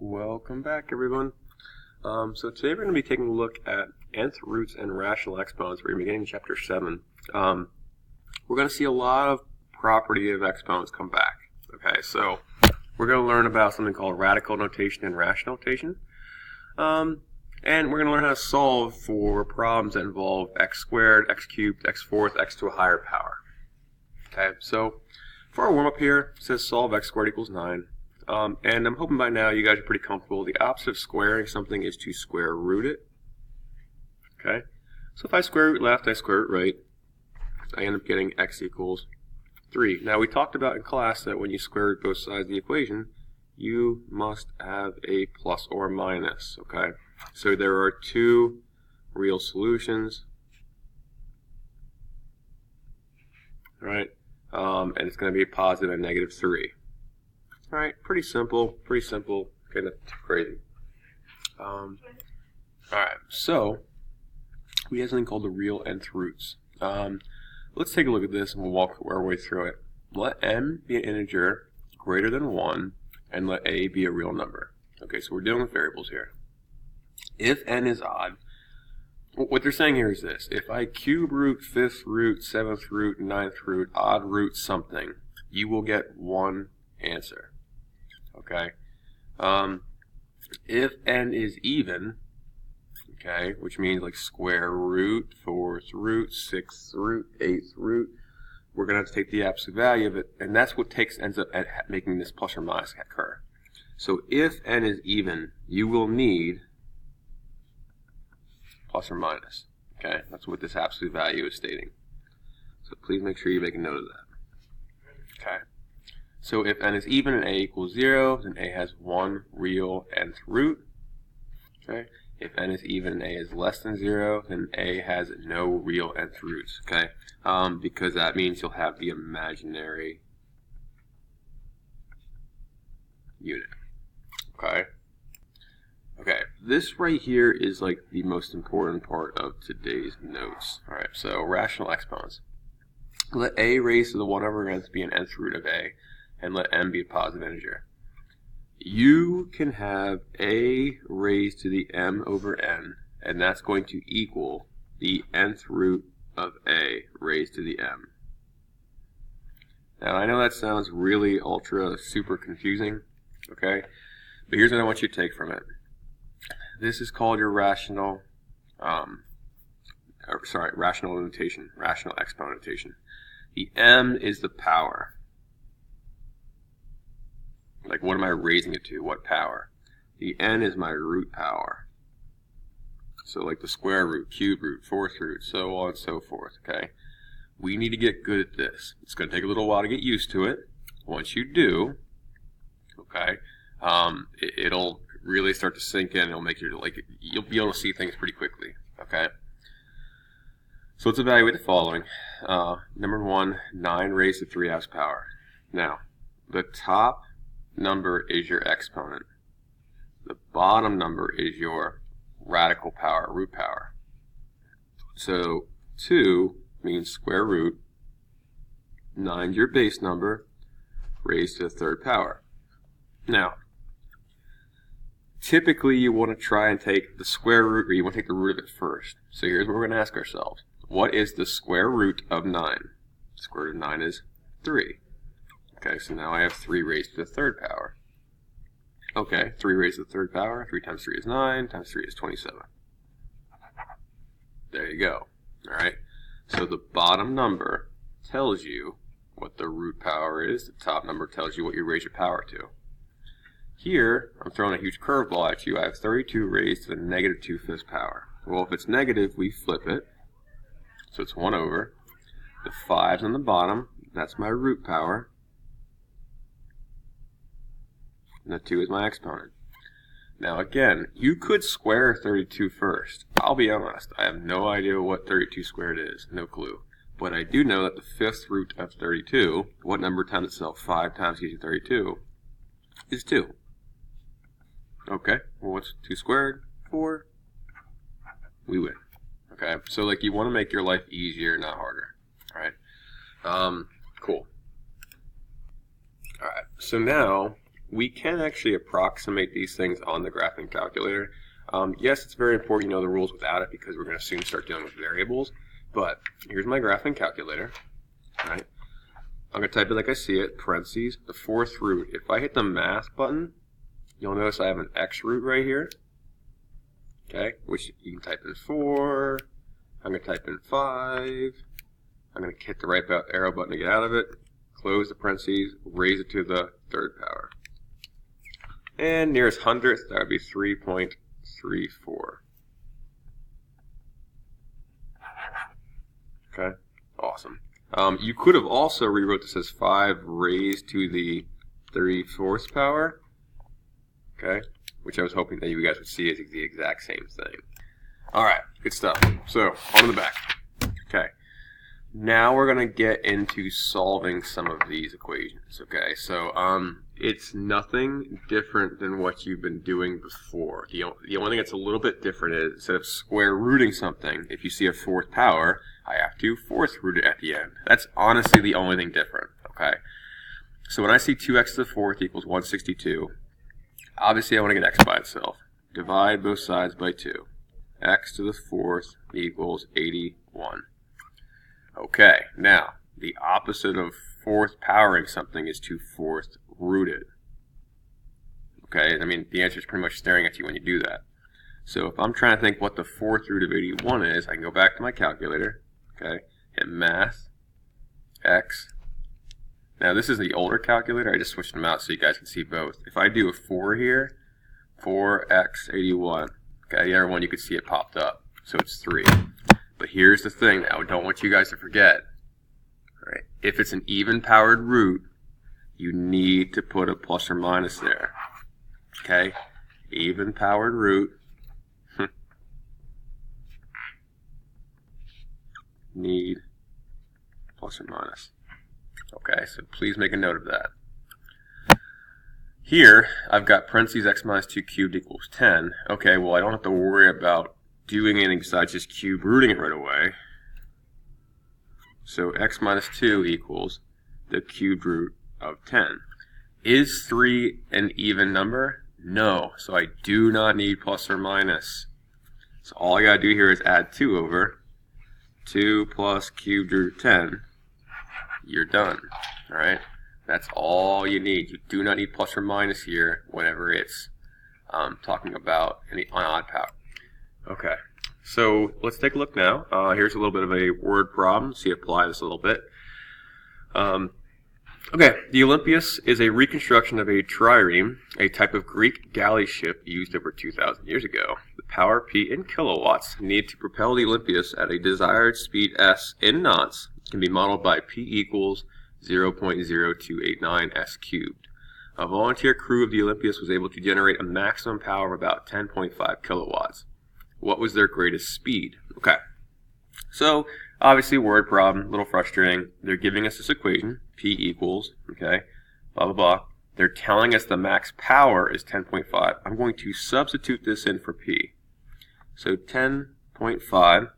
Welcome back, everyone. So today we're going to be taking a look at nth roots and rational exponents. We're going to be getting to chapter 7. We're going to see a lot of property of exponents come back. Okay, so we're going to learn about something called radical notation and rational notation. And we're going to learn how to solve for problems that involve x squared, x cubed, x fourth, x to a higher power. Okay, so for our warm-up here, it says solve x squared equals 9. And I'm hoping by now you guys are pretty comfortable. The opposite of squaring something is to square root it. Okay, so if I square root left, I square root right, I end up getting x equals 3. Now we talked about in class that when you square root both sides of the equation, you must have a plus or minus. Okay, so there are two real solutions. All right, and it's going to be positive and negative 3. All right, pretty simple, kind of crazy. All right, so we have something called the real nth roots. Let's take a look at this and we'll walk our way through it. Let n be an integer greater than 1 and let a be a real number. Okay, so we're dealing with variables here. If n is odd, what they're saying here is this: if I cube root, fifth root, seventh root, ninth root, odd root something, you will get one answer. Okay, if n is even, okay, which means like square root, fourth root, sixth root, eighth root, we're going to have to take the absolute value of it, and that's what ends up at making this plus or minus occur. So if n is even, you will need plus or minus. Okay, that's what this absolute value is stating. So please make sure you make a note of that. Okay. So if n is even and a equals 0, then a has one real nth root. Okay. If n is even and a is less than 0, then a has no real nth roots. Okay. Because that means you'll have the imaginary unit. Okay. Okay. This right here is like the most important part of today's notes. All right. So rational exponents. Let a raised to the 1 over nth be an nth root of a, and let m be a positive integer. You can have a raised to the m over n, and that's going to equal the nth root of a raised to the m. Now I know that sounds really ultra super confusing, okay? But here's what I want you to take from it. This is called your rational notation, rational exponent notation. The m is the power. Like, what am I raising it to? What power? The n is my root power. So like the square root, cube root, fourth root, so on and so forth, okay? We need to get good at this. It's going to take a little while to get used to it. Once you do, okay, it'll really start to sink in. It'll make you, like, you'll be able to see things pretty quickly, okay? So let's evaluate the following. Number 1, 9 raised to 3/2 power. Now, the top number is your exponent. The bottom number is your radical power, root power. So 2 means square root, 9 is your base number, raised to the third power. Now, typically you want to try and take the square root, or you want to take the root of it first. So here's what we're going to ask ourselves. What is the square root of 9? The square root of 9 is 3. Okay, so now I have 3 raised to the third power. Okay, 3 raised to the third power. 3 times 3 is 9, times 3 is 27. There you go. Alright, so the bottom number tells you what the root power is. The top number tells you what you raise your power to. Here, I'm throwing a huge curveball at you. I have 32 raised to the negative 2/5 power. Well, if it's negative, we flip it. So it's 1 over. The 5's on the bottom. That's my root power. And the 2 is my exponent. Now again, you could square 32 first. I'll be honest, I have no idea what 32 squared is. No clue. But I do know that the fifth root of 32, what number times itself 5 times gives you 32, is 2. Okay, well what's 2 squared? 4. We win. Okay, so like you want to make your life easier, not harder. Alright, cool. Alright, so now we can actually approximate these things on the graphing calculator. Yes, it's very important you know the rules without it because we're going to soon start dealing with variables. But here's my graphing calculator. All right. I'm going to type it like I see it, parentheses, the fourth root. If I hit the math button, you'll notice I have an x root right here. Okay, which you can type in 4. I'm going to type in 5. I'm going to hit the right arrow button to get out of it. Close the parentheses, raise it to the third power. And nearest hundredth, that would be 3.34. Okay, awesome. You could have also rewrote this as 5 raised to the 34th power. Okay, which I was hoping that you guys would see is the exact same thing. Alright, good stuff. So, on to the back. Okay. Now we're going to get into solving some of these equations, okay? So it's nothing different than what you've been doing before. The only thing that's a little bit different is instead of square rooting something, if you see a fourth power, I have to fourth root it at the end. That's honestly the only thing different, okay? So when I see 2x to the fourth equals 162, obviously I want to get x by itself. Divide both sides by 2. X to the fourth equals 81. Okay, now, the opposite of fourth powering something is to fourth root it. Okay, I mean, the answer is pretty much staring at you when you do that. So if I'm trying to think what the fourth root of 81 is, I can go back to my calculator, okay, hit math, x. Now this is the older calculator, I just switched them out so you guys can see both. If I do a 4 here, 4x81, okay, the other one you can see it popped up, so it's 3. But here's the thing that I don't want you guys to forget. All right. If it's an even-powered root, you need to put a plus or minus there. Okay? Even-powered root. Need plus or minus. Okay, so please make a note of that. Here, I've got parentheses x minus 2 cubed equals 10. Okay, well, I don't have to worry about doing anything besides just cube rooting it right away. So x minus 2 equals the cubed root of 10. Is 3 an even number? No. So I do not need plus or minus. So all I got to do here is add 2 over 2 plus cubed root of 10. You're done. Alright? That's all you need. You do not need plus or minus here whenever it's talking about any odd power. Okay, so let's take a look now. Here's a little bit of a word problem. See, apply this a little bit. Okay, the Olympias is a reconstruction of a trireme, a type of Greek galley ship used over 2,000 years ago. The power P in kilowatts needed to propel the Olympias at a desired speed S in knots can be modeled by P equals 0.0289 S cubed. A volunteer crew of the Olympias was able to generate a maximum power of about 10.5 kilowatts. What was their greatest speed? Okay, so obviously word problem, a little frustrating. They're giving us this equation, P equals, okay, blah, blah, blah. They're telling us the max power is 10.5. I'm going to substitute this in for P. So 10.5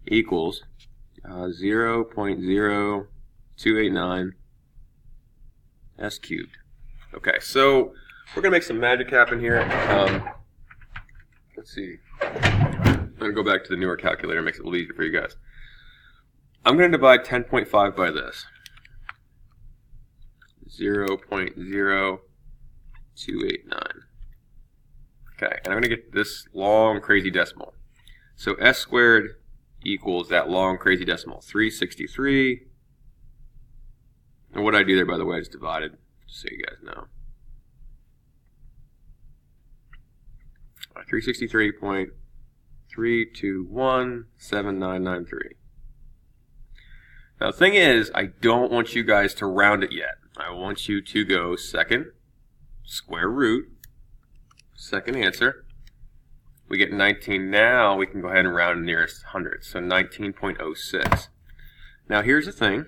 equals 0.0289 S cubed. Okay, so we're going to make some magic happen here. Let's see. I'm going to go back to the newer calculator. It makes it a little easier for you guys. I'm going to divide 10.5 by this. 0.0289. Okay, and I'm going to get this long, crazy decimal. So S squared equals that long, crazy decimal, 363. And what I do there, by the way, is divided, just so you guys know. 363.3217993. Now the thing is, I don't want you guys to round it yet. I want you to go second square root, second answer. We get 19 now, we can go ahead and round the nearest hundred, so 19.06. Now here's the thing.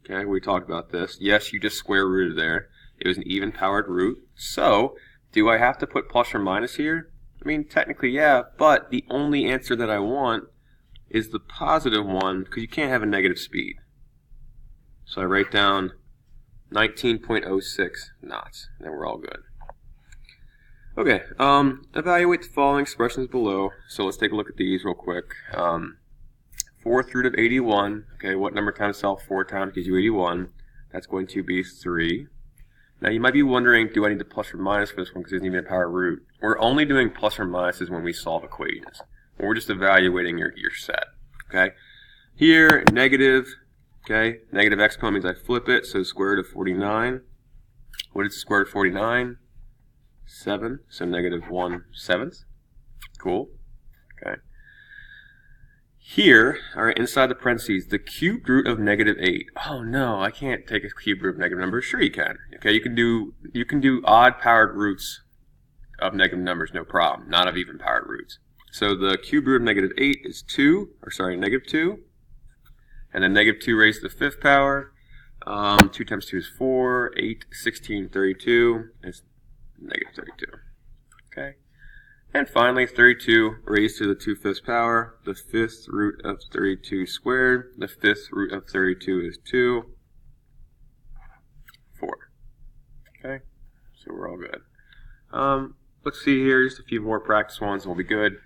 Okay, we talked about this. Yes, you just square rooted there. It was an even powered root. So, do I have to put plus or minus here? I mean, technically, yeah, but the only answer that I want is the positive one, because you can't have a negative speed. So I write down 19.06 knots. And then we're all good. Okay, evaluate the following expressions below. So let's take a look at these real quick. 4th root of 81. Okay, what number times itself 4 times gives you 81? That's going to be 3. Now you might be wondering, do I need the plus or minus for this one because it isn't even a power root? We're only doing plus or minuses when we solve equations. We're just evaluating your set. Okay, here negative. Okay, negative exponent means I flip it, so square root of 49. What is the square root of 49? 7, so negative 1/7. Cool. Okay. Here, all right, inside the parentheses, the cubed root of negative 8. Oh no, I can't take a cubed root of negative numbers. Sure you can. Okay, you can do odd powered roots of negative numbers, no problem. Not of even powered roots. So the cubed root of negative 8 is 2, or sorry, negative 2. And then negative 2 raised to the 5th power. 2 times 2 is 4. 8, 16, 32 is negative 32. Okay. And finally, 32 raised to the 2/5 power. The 5th root of 32 squared. The 5th root of 32 is 2. 4. Okay. So we're all good. Let's see here, just a few more practice ones and we'll be good.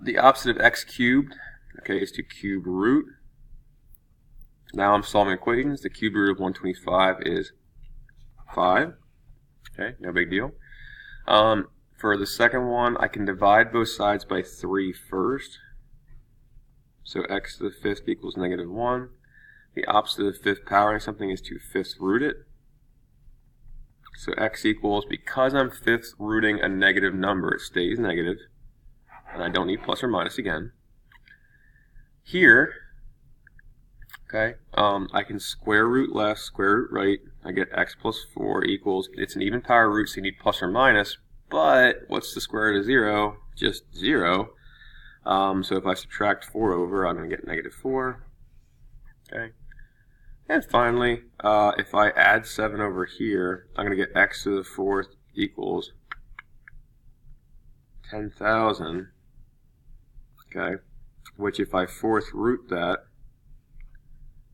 The opposite of x cubed, okay, is to cube root. Now I'm solving equations. The cube root of 125 is 5. Okay, no big deal. For the second one, I can divide both sides by 3 first. So x to the 5th equals negative 1. The opposite of the 5th powering something is to 5th root it. So x equals, because I'm 5th rooting a negative number, it stays negative. And I don't need plus or minus again. Here, okay, I can square root left, square root right. I get x plus 4 equals, it's an even power root, so you need plus or minus. But what's the square root of 0? Just 0. So if I subtract 4 over, I'm going to get negative 4. Okay. And finally, if I add 7 over here, I'm going to get x to the 4th equals 10,000. Okay. Which if I 4th root that,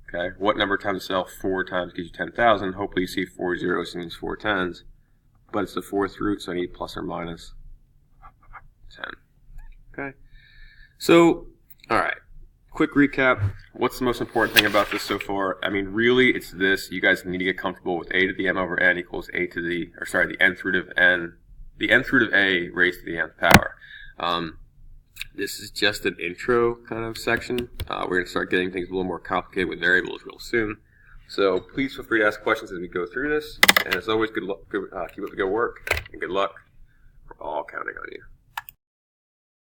okay, what number times itself 4 times gives you 10,000? Hopefully you see 4 zeros means 4 tens. But it's the 4th root, so I need plus or minus 10. Okay. So, alright. Quick recap. What's the most important thing about this so far? I mean, really, it's this. You guys need to get comfortable with a to the m over n equals a to the, or sorry, the nth root of n, the nth root of a raised to the nth power. This is just an intro kind of section. We're going to start getting things a little more complicated with variables real soon. So please feel free to ask questions as we go through this. And as always, good luck, keep up the good work, and good luck. We're all counting on you.